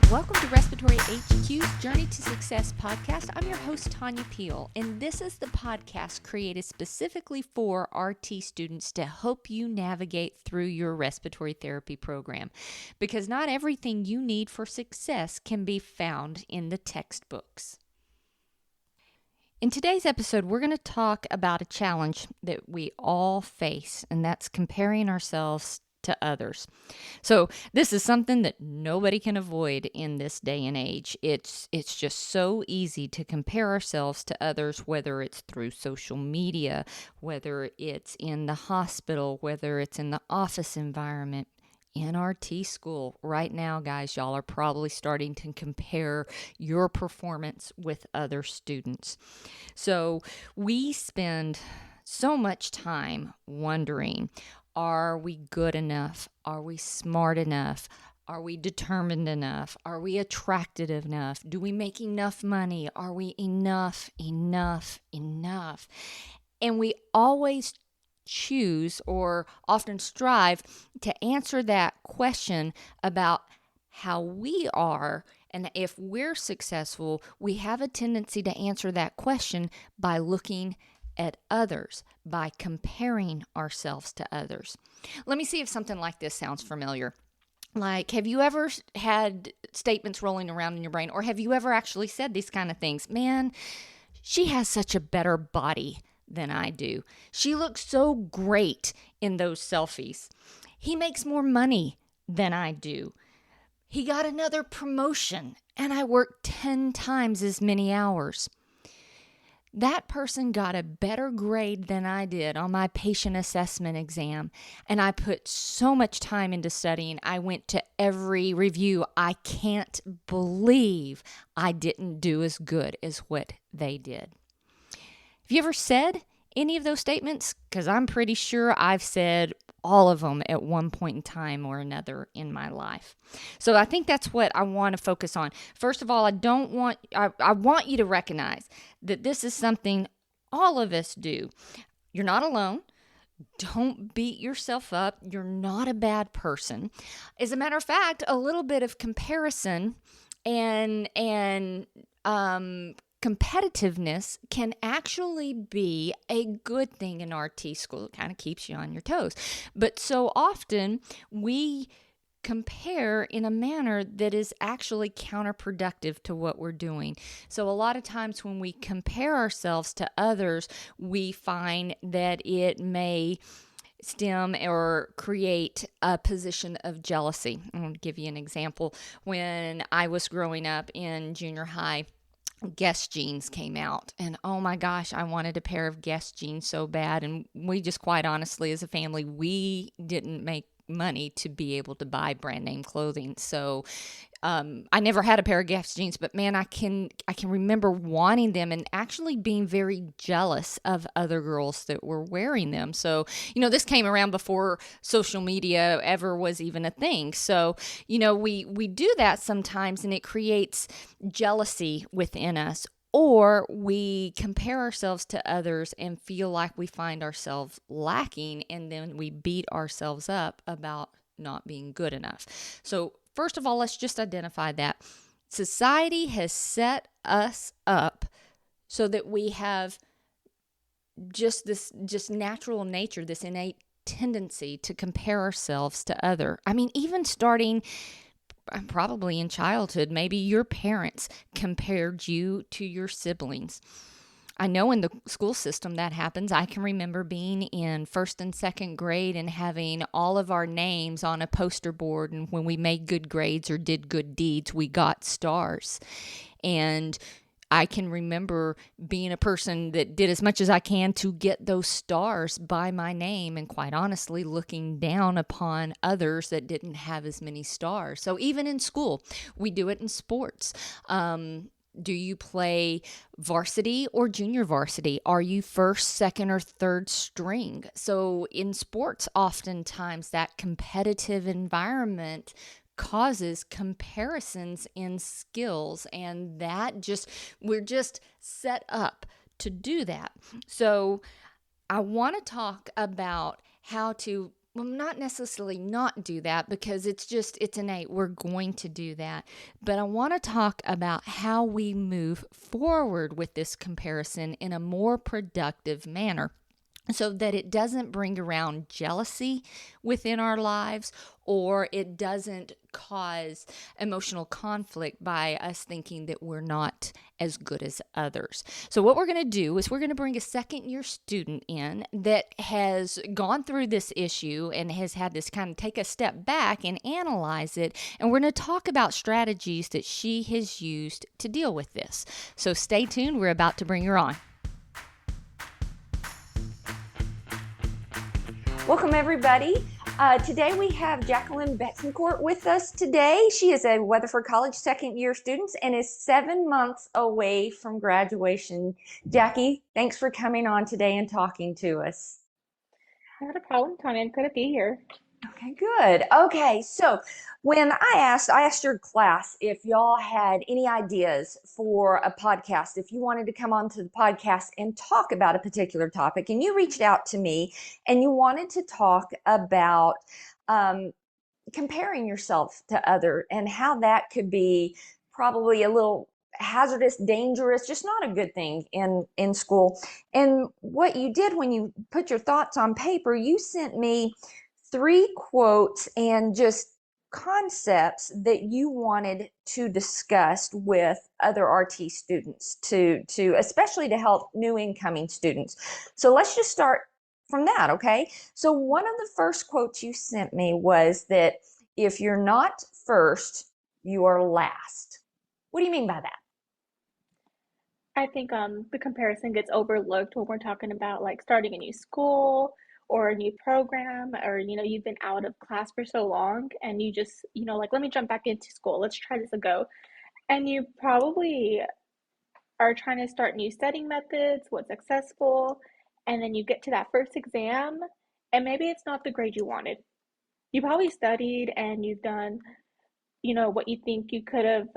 Welcome to Respiratory HQ's Journey to Success podcast. I'm your host, Tanya Peel, and this is the podcast created specifically for RT students to help you navigate through your respiratory therapy program, because not everything you need for success can be found in the textbooks. In today's episode, we're going to talk about a challenge that we all face, and that's comparing ourselves to others. So this is something that nobody can avoid in this day and age. It's just so easy to compare ourselves to others, whether it's through social media, whether it's in the hospital, whether it's in the office environment. In RT school right now, guys, y'all are probably starting to compare your performance with other students. So we spend so much time wondering, are we good enough? Are we smart enough? Are we determined enough? Are we attractive enough? Do we make enough money? Are we enough? And we always choose or often strive to answer that question about how we are, and if we're successful, we have a tendency to answer that question by looking at others, by comparing ourselves to others. Let me see if something like this sounds familiar. Like, have you ever had statements rolling around in your brain, or have you ever actually said these kind of things? Man, she has such a better body than I do. She looks so great in those selfies. He makes more money than I do. He got another promotion, and I work 10 times as many hours. That person got a better grade than I did on my patient assessment exam, and I put so much time into studying. I went to every review. I can't believe I didn't do as good as what they did. Have you ever said any of those statements? Because I'm pretty sure I've said all of them at one point in time or another in my life. So I think that's what I want to focus on. First of all, I want you to recognize that this is something all of us do. You're not alone. Don't beat yourself up. You're not a bad person. As a matter of fact, a little bit of comparison and competitiveness can actually be a good thing in RT school. It kind of keeps you on your toes. But so often we compare in a manner that is actually counterproductive to what we're doing. So a lot of times when we compare ourselves to others, we find that it may stem or create a position of jealousy. I'm going to give you an example. When I was growing up in junior high, Guess jeans came out, and oh my gosh, I wanted a pair of Guess jeans so bad. And we just, quite honestly, as a family, we didn't make money to be able to buy brand name clothing. So I never had a pair of Guess jeans, but man, I can remember wanting them and actually being very jealous of other girls that were wearing them. So, this came around before social media ever was even a thing. So, we do that sometimes, and it creates jealousy within us. Or we compare ourselves to others and feel like we find ourselves lacking, and then we beat ourselves up about not being good enough. So first of all, let's just identify that society has set us up so that we have just natural nature, this innate tendency to compare ourselves to other. I mean, even starting probably in childhood, maybe your parents compared you to your siblings. I know in the school system that happens. I can remember being in first and second grade and having all of our names on a poster board, and when we made good grades or did good deeds, we got stars. And I can remember being a person that did as much as I can to get those stars by my name, and quite honestly, looking down upon others that didn't have as many stars. So even in school, we do it in sports. Do you play varsity or junior varsity? Are you first, second, or third string? So in sports, oftentimes that competitive environment causes comparisons in skills, and we're just set up to do that. So I want to talk about how to Well, not necessarily not do that, because it's innate. We're going to do that. But I want to talk about how we move forward with this comparison in a more productive manner, so that it doesn't bring around jealousy within our lives, or it doesn't cause emotional conflict by us thinking that we're not as good as others. So what we're going to do is we're going to bring a second year student in that has gone through this issue and has had this kind of take a step back and analyze it, and we're going to talk about strategies that she has used to deal with this. So stay tuned, we're about to bring her on. Welcome, everybody. Today we have Jackie Betancourt with us today. She is a Weatherford College second-year student and is 7 months away from graduation. Jackie, thanks for coming on today and talking to us. Not a problem, Tanya. I'm good to be here. Okay, good. Okay, so when I asked your class if y'all had any ideas for a podcast, if you wanted to come onto the podcast and talk about a particular topic, and you reached out to me and you wanted to talk about comparing yourself to other and how that could be probably a little hazardous, dangerous, just not a good thing in school. And what you did when you put your thoughts on paper, you sent me 3 quotes and just concepts that you wanted to discuss with other RT students to especially to help new incoming students. So let's just start from that, okay? So one of the first quotes you sent me was that if you're not first, you are last. What do you mean by that? I think the comparison gets overlooked when we're talking about like starting a new school or a new program, or you've been out of class for so long and you just like, let me jump back into school, let's try this a go. And you probably are trying to start new studying methods, what's successful, and then you get to that first exam and maybe it's not the grade you wanted. You probably studied and you've done what you think you could have,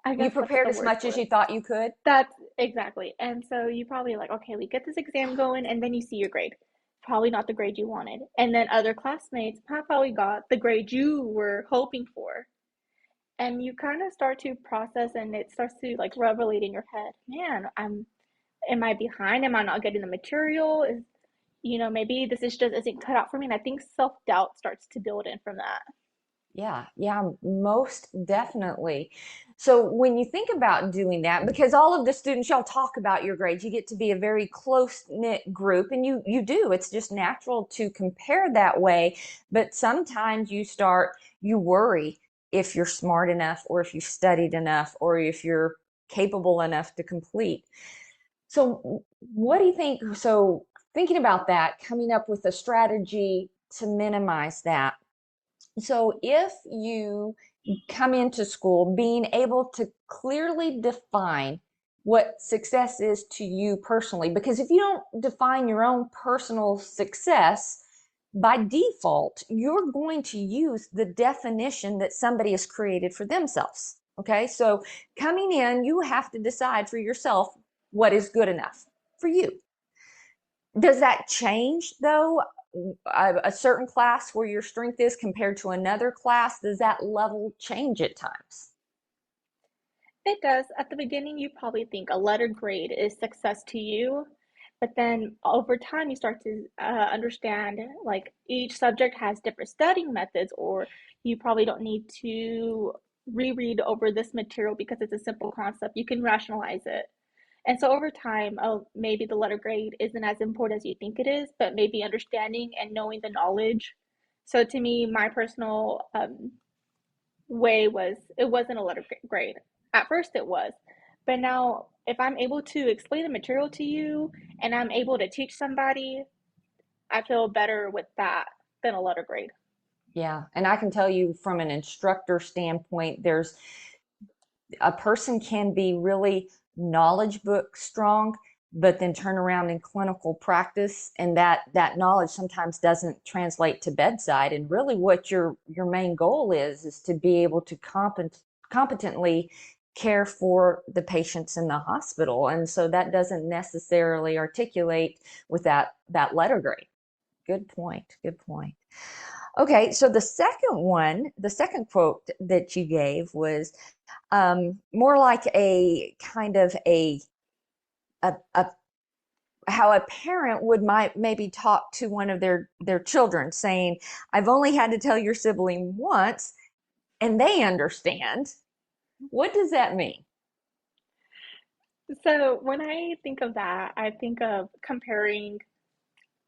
I You guess that's prepared the as word much as for it. you thought you could? That's exactly. And so you probably like, okay, we get this exam going, and then you see your grade. Probably not the grade you wanted. And then other classmates probably got the grade you were hoping for. And you kind of start to process, and it starts to like revelate in your head. Man, am I behind? Am I not getting the material? Maybe this is just isn't cut out for me. And I think self-doubt starts to build in from that. Yeah, most definitely. So when you think about doing that, because all of the students, y'all talk about your grades, you get to be a very close-knit group, and you do. It's just natural to compare that way. But sometimes you worry if you're smart enough, or if you've studied enough, or if you're capable enough to complete. So what do you think? So thinking about that, coming up with a strategy to minimize that. So if you come into school being able to clearly define what success is to you personally, because if you don't define your own personal success, by default, you're going to use the definition that somebody has created for themselves. Okay, so coming in, you have to decide for yourself what is good enough for you. Does that change though? A certain class where your strength is compared to another class, does that level change at times? It does. At the beginning, you probably think a letter grade is success to you, but then over time, you start to understand like each subject has different studying methods, or you probably don't need to reread over this material because it's a simple concept. You can rationalize it. And so over time, maybe the letter grade isn't as important as you think it is, but maybe understanding and knowing the knowledge. So to me, my personal way was it wasn't a letter grade. At first it was, but now if I'm able to explain the material to you and I'm able to teach somebody, I feel better with that than a letter grade. Yeah, and I can tell you from an instructor standpoint, there's a person can be really knowledge book strong, but then turn around in clinical practice, and that knowledge sometimes doesn't translate to bedside. And really, what your main goal is to be able to competently care for the patients in the hospital. And so that doesn't necessarily articulate with that letter grade. Good point. Good point. Okay, so the second quote that you gave was more like a kind of a how a parent might maybe talk to one of their children, saying, "I've only had to tell your sibling once, and they understand." What does that mean? So when I think of that, I think of comparing,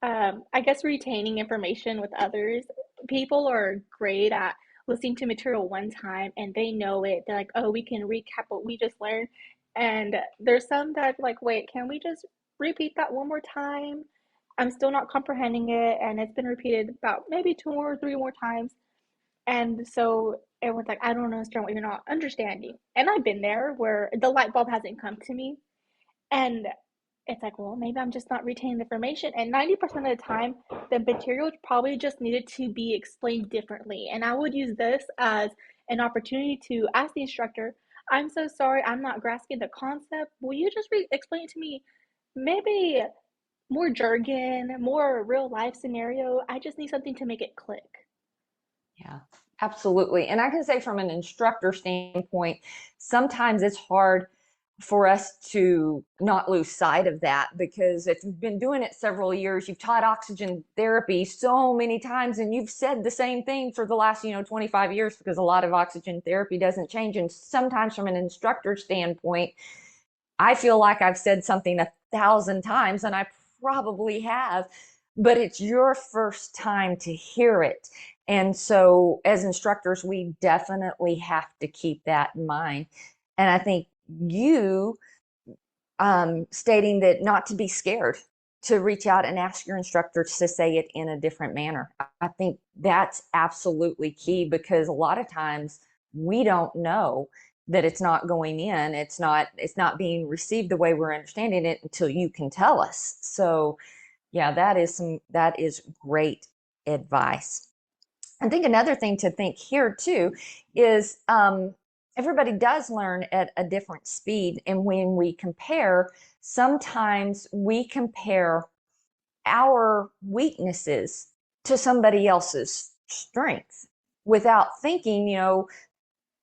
I guess retaining information with others. People are great at listening to material one time and they know it. They're like, oh, we can recap what we just learned. And there's some that like, wait, can we just repeat that one more time? I'm still not comprehending it, and it's been repeated about maybe two or three more times. And so everyone's like, I don't understand what you're not understanding. And I've been there where the light bulb hasn't come to me. And it's like, well, maybe I'm just not retaining the information. And 90% of the time, the material probably just needed to be explained differently. And I would use this as an opportunity to ask the instructor, I'm so sorry, I'm not grasping the concept. Will you just explain it to me? Maybe more jargon, more real life scenario. I just need something to make it click. Yeah, absolutely. And I can say from an instructor standpoint, sometimes it's hard for us to not lose sight of that, because if you've been doing it several years, you've taught oxygen therapy so many times, and you've said the same thing for the last 25 years, because a lot of oxygen therapy doesn't change. And sometimes from an instructor standpoint, I feel like I've said something 1,000 times, and I probably have, but it's your first time to hear it. And so, as instructors, we definitely have to keep that in mind. And I think you stating that not to be scared to reach out and ask your instructor to say it in a different manner. I think that's absolutely key, because a lot of times we don't know that it's not going in, it's not being received the way we're understanding it until you can tell us. So yeah, that is great advice. I think another thing to think here too is everybody does learn at a different speed. And when we compare, sometimes we compare our weaknesses to somebody else's strengths without thinking,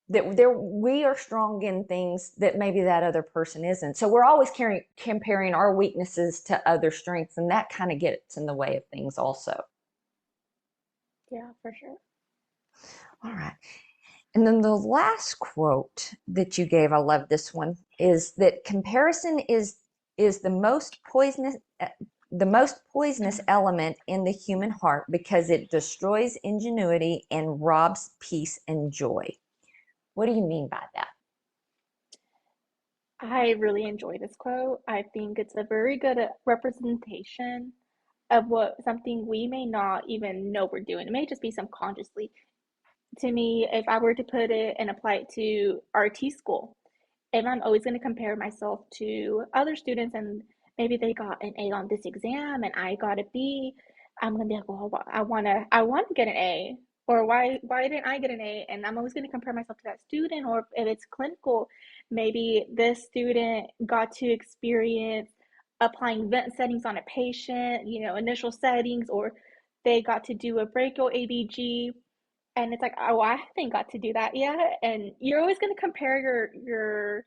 that we are strong in things that maybe that other person isn't. So we're always comparing our weaknesses to other strengths, and that kind of gets in the way of things also. Yeah, for sure. All right. And then the last quote that you gave, I love this one, is that comparison is the most poisonous element in the human heart, because it destroys ingenuity and robs peace and joy. What do you mean by that? I really enjoy this quote. I think it's a very good representation of what something we may not even know we're doing. It may just be subconsciously. To me, if I were to put it and apply it to RT school, if I'm always going to compare myself to other students and maybe they got an A on this exam and I got a B, I'm going to be like, well, I want to get an A, or why didn't I get an A? And I'm always going to compare myself to that student. Or if it's clinical, maybe this student got to experience applying vent settings on a patient, initial settings, or they got to do a brachial ABG, and it's like, oh, I haven't got to do that yet. And you're always going to compare your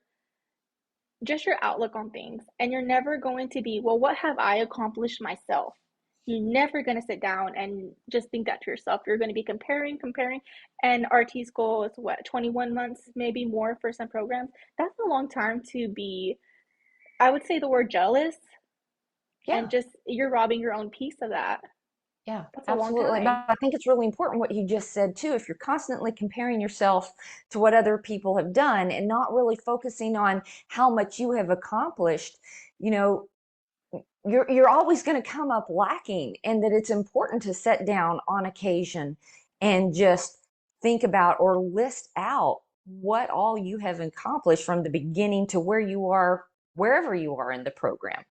just your outlook on things, and you're never going to be, well, what have I accomplished myself? You're never going to sit down and just think that to yourself. You're going to be comparing. And RT school is what, 21 months, maybe more for some programs. That's a long time to be, I would say the word jealous, and Yeah. just you're robbing your own piece of that. Yeah, That's a long absolutely. time. But I think it's really important what you just said too. If you're constantly comparing yourself to what other people have done and not really focusing on how much you have accomplished, you know, you're always going to come up lacking. And that it's important to sit down on occasion and just think about or list out what all you have accomplished from the beginning to where you are, wherever you are in the program.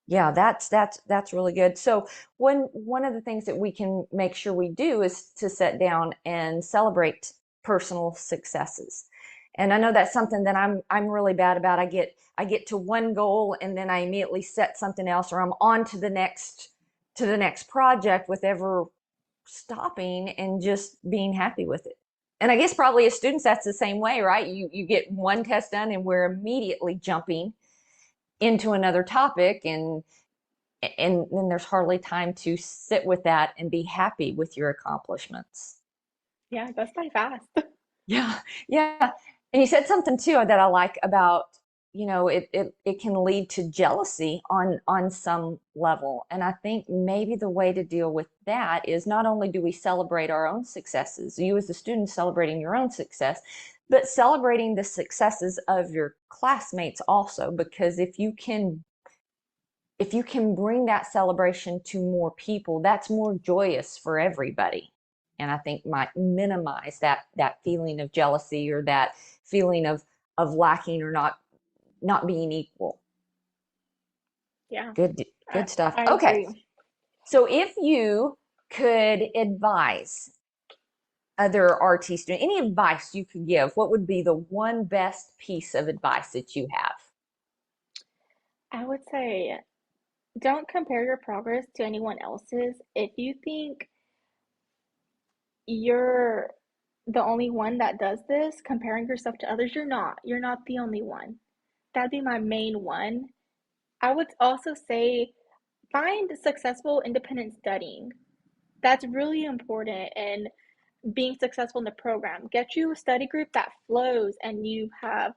Yeah, that's really good. So one of the things that we can make sure we do is to sit down and celebrate personal successes. And I know that's something that I'm really bad about. I get to one goal and then I immediately set something else, or I'm on to the next project with ever stopping and just being happy with it. And I guess probably as students that's the same way, right? You get one test done and we're immediately jumping into another topic, and then there's hardly time to sit with that and be happy with your accomplishments. Yeah, it goes by fast. Yeah, yeah. And you said something too that I like about, it can lead to jealousy on some level. And I think maybe the way to deal with that is not only do we celebrate our own successes, you as a student celebrating your own success, but celebrating the successes of your classmates also, because if you can bring that celebration to more people, that's more joyous for everybody. And I think might minimize that feeling of jealousy, or that feeling of lacking, or not being equal. Yeah, Good stuff. I Okay. agree. So if you could advise other RT students, any advice you could give, what would be the one best piece of advice that you have? I would say don't compare your progress to anyone else's. If you think you're the only one that does this, comparing yourself to others, you're not. You're not the only one. That'd be my main one. I would also say find successful independent studying. That's really important in being successful in the program. Get you a study group that flows and you have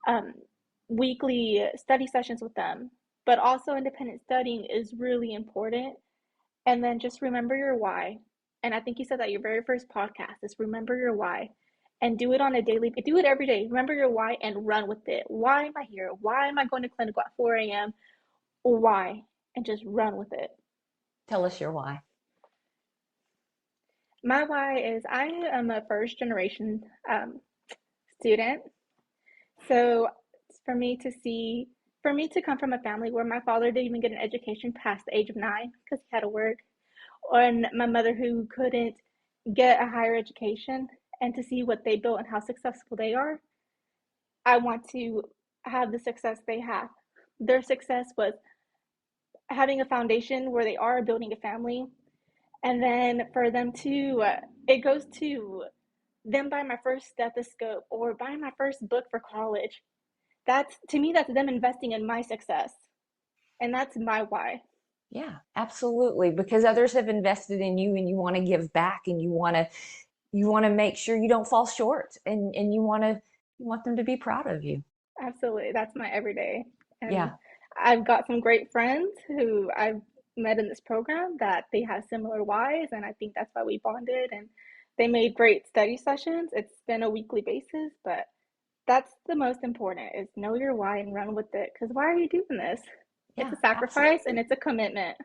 um, weekly study sessions with them. But also, independent studying is really important. And then just remember your why. And I think you said that your very first podcast is remember your why and do it on a daily, do it every day. Remember your why and run with it. Why am I here? Why am I going to clinical at 4 a.m.? Why? And just run with it. Tell us your why. My why is I am a first generation student. So for me to see, for me to come from a family where my father didn't even get an education past the age of 9 because he had to work, and my mother who couldn't get a higher education, and to see what they built and how successful they are, I want to have the success they have. Their success was having a foundation where they are building a family, and then for them to, it goes to them buying my first stethoscope or buying my first book for college. That's to me, that's them investing in my success, and that's my why. Yeah, absolutely. Because others have invested in you and you want to give back, and you want to make sure you don't fall short, and you want them to be proud of you. Absolutely, that's my everyday. And Yeah. I've got some great friends who I've met in this program that they have similar whys, and I think that's why we bonded and they made great study sessions. It's been a weekly basis, but that's the most important is know your why and run with it. Because why are you doing this? It's Yeah, a sacrifice and absolutely. it's a commitment.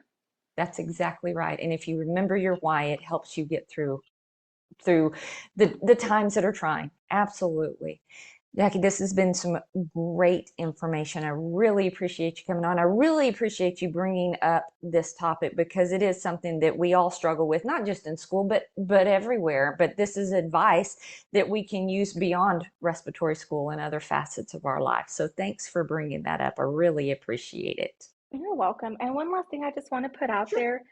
That's exactly right. And if you remember your why, it helps you get through the times that are trying. Absolutely. Jackie, this has been some great information. I really appreciate you coming on. I really appreciate you bringing up this topic, because it is something that we all struggle with, not just in school, but everywhere. But this is advice that we can use beyond respiratory school and other facets of our life. So thanks for bringing that up. I really appreciate it. You're welcome. And one last thing I just want to put out Sure. there,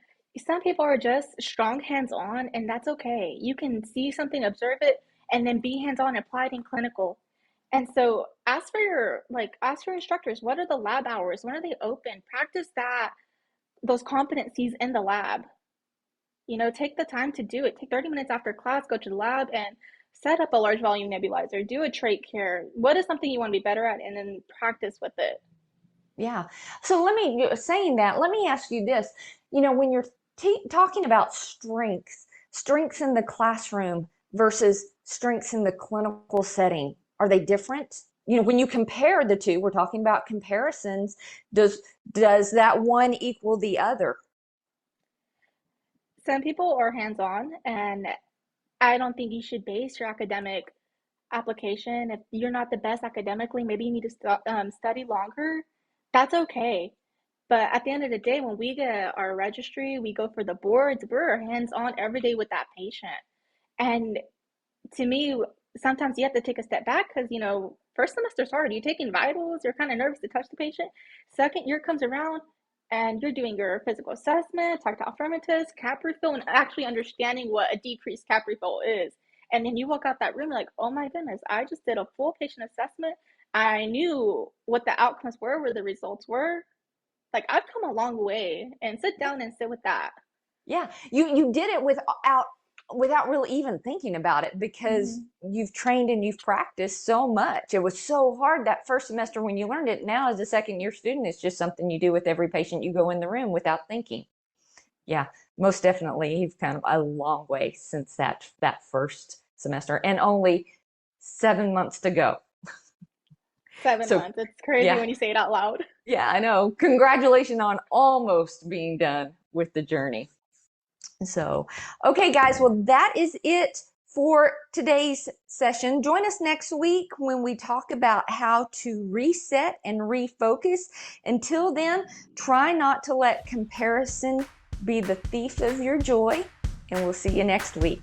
some people are just strong hands-on, and that's okay. You can see something, observe it, and then be hands-on, apply it in clinical. And so ask your instructors, what are the lab hours? When are they open? Practice those competencies in the lab. Take the time to do it. Take 30 minutes after class, go to the lab and set up a large volume nebulizer, do a trach care. What is something you want to be better at, and then practice with it. Yeah. So saying that, let me ask you this. When you're talking about strengths in the classroom versus strengths in the clinical setting, are they different? When you compare the two, we're talking about comparisons. Does that one equal the other? Some people are hands-on, and I don't think you should base your academic application. If you're not the best academically, maybe you need to study longer. That's okay. But at the end of the day, when we get our registry, we go for the boards, we're hands on every day with that patient. And to me, sometimes you have to take a step back because, first semester's hard. You're taking vitals, you're kind of nervous to touch the patient. Second year comes around and you're doing your physical assessment, tactile affirmatives, cap refill, and actually understanding what a decreased cap refill is. And then you walk out that room like, oh my goodness, I just did a full patient assessment. I knew what the outcomes were, where the results were. Like, I've come a long way, and sit down and sit with that. Yeah, you did it without really even thinking about it, because you've trained and you've practiced so much. It was so hard that first semester when you learned it. Now as a second year student, it's just something you do with every patient you go in the room without thinking. Yeah, most definitely. You've come a long way since that first semester, and only 7 months to go. 7 months. It's crazy yeah, when you say it out loud. yeah, I know. Congratulations on almost being done with the journey. So, okay, guys, well, that is it for today's session. Join us next week when we talk about how to reset and refocus. Until then, try not to let comparison be the thief of your joy, and we'll see you next week.